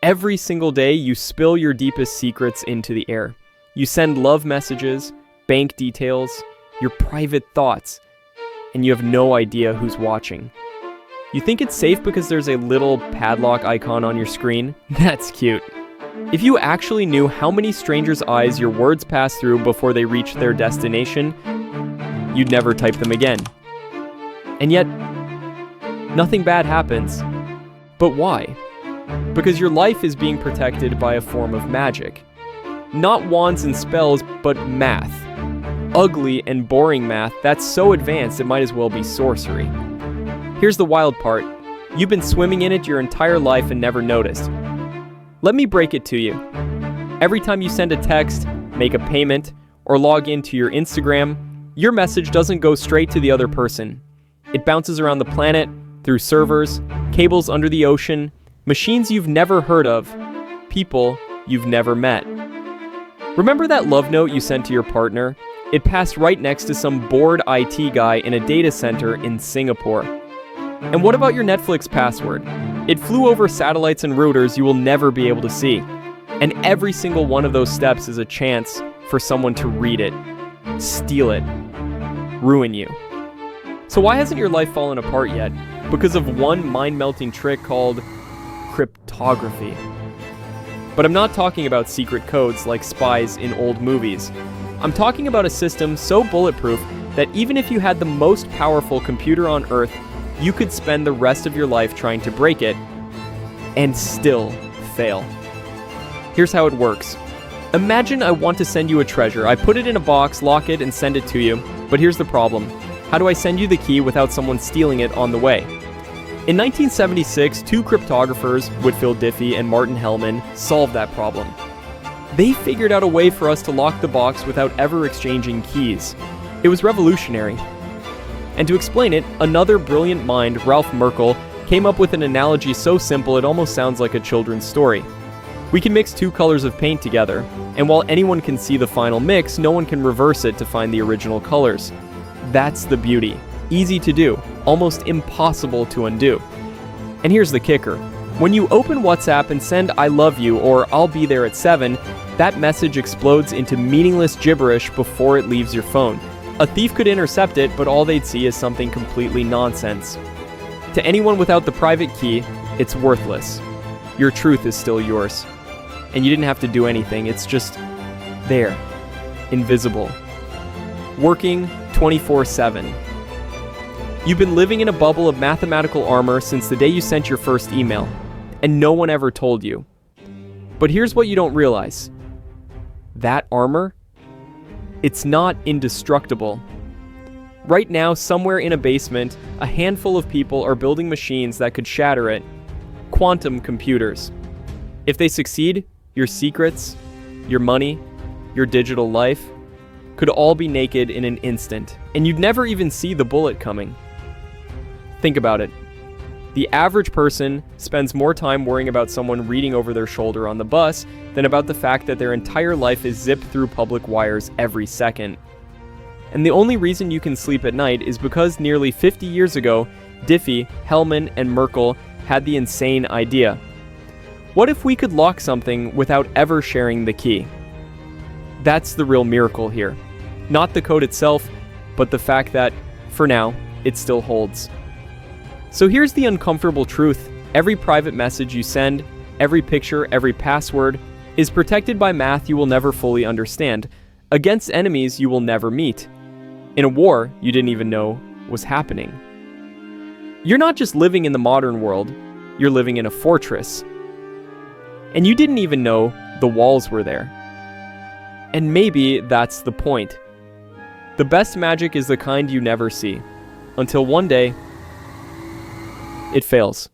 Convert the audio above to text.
Every single day, you spill your deepest secrets into the air. You send love messages, bank details, your private thoughts, and you have no idea who's watching. You think it's safe because there's a little padlock icon on your screen? That's cute. If you actually knew how many strangers' eyes your words pass through before they reach their destination, you'd never type them again. And yet, nothing bad happens. But why? Because your life is being protected by a form of magic. Not wands and spells, but math. Ugly and boring math that's so advanced it might as well be sorcery. Here's the wild part. You've been swimming in it your entire life and never noticed. Let me break it to you. Every time you send a text, make a payment, or log into your Instagram, your message doesn't go straight to the other person. It bounces around the planet, through servers, cables under the ocean, machines you've never heard of, people you've never met. Remember that love note you sent to your partner? It passed right next to some bored IT guy in a data center in Singapore. And what about your Netflix password? It flew over satellites and routers you will never be able to see. And every single one of those steps is a chance for someone to read it, steal it, ruin you. So why hasn't your life fallen apart yet? Because of one mind-melting trick called cryptography. But I'm not talking about secret codes like spies in old movies. I'm talking about a system so bulletproof that even if you had the most powerful computer on Earth, you could spend the rest of your life trying to break it and still fail. Here's how it works. Imagine I want to send you a treasure. I put it in a box, lock it, and send it to you. But here's the problem. How do I send you the key without someone stealing it on the way? In 1976, two cryptographers, Whitfield Diffie and Martin Hellman, solved that problem. They figured out a way for us to lock the box without ever exchanging keys. It was revolutionary. And to explain it, another brilliant mind, Ralph Merkle, came up with an analogy so simple it almost sounds like a children's story. We can mix two colors of paint together, and while anyone can see the final mix, no one can reverse it to find the original colors. That's the beauty. Easy to do, almost impossible to undo. And here's the kicker. When you open WhatsApp and send "I love you" or "I'll be there at 7," that message explodes into meaningless gibberish before it leaves your phone. A thief could intercept it, but all they'd see is something completely nonsense. To anyone without the private key, it's worthless. Your truth is still yours. And you didn't have to do anything, it's just there, invisible, working 24/7. You've been living in a bubble of mathematical armor since the day you sent your first email, and no one ever told you. But here's what you don't realize. That armor, it's not indestructible. Right now, somewhere in a basement, a handful of people are building machines that could shatter it. Quantum computers. If they succeed, your secrets, your money, your digital life could all be naked in an instant, and you'd never even see the bullet coming. Think about it. The average person spends more time worrying about someone reading over their shoulder on the bus than about the fact that their entire life is zipped through public wires every second. And the only reason you can sleep at night is because nearly 50 years ago, Diffie, Hellman, and Merkle had the insane idea. What if we could lock something without ever sharing the key? That's the real miracle here. Not the code itself, but the fact that, for now, it still holds. So here's the uncomfortable truth. Every private message you send, every picture, every password, is protected by math you will never fully understand, against enemies you will never meet, in a war you didn't even know was happening. You're not just living in the modern world, you're living in a fortress. And you didn't even know the walls were there. And maybe that's the point. The best magic is the kind you never see, until one day, it fails.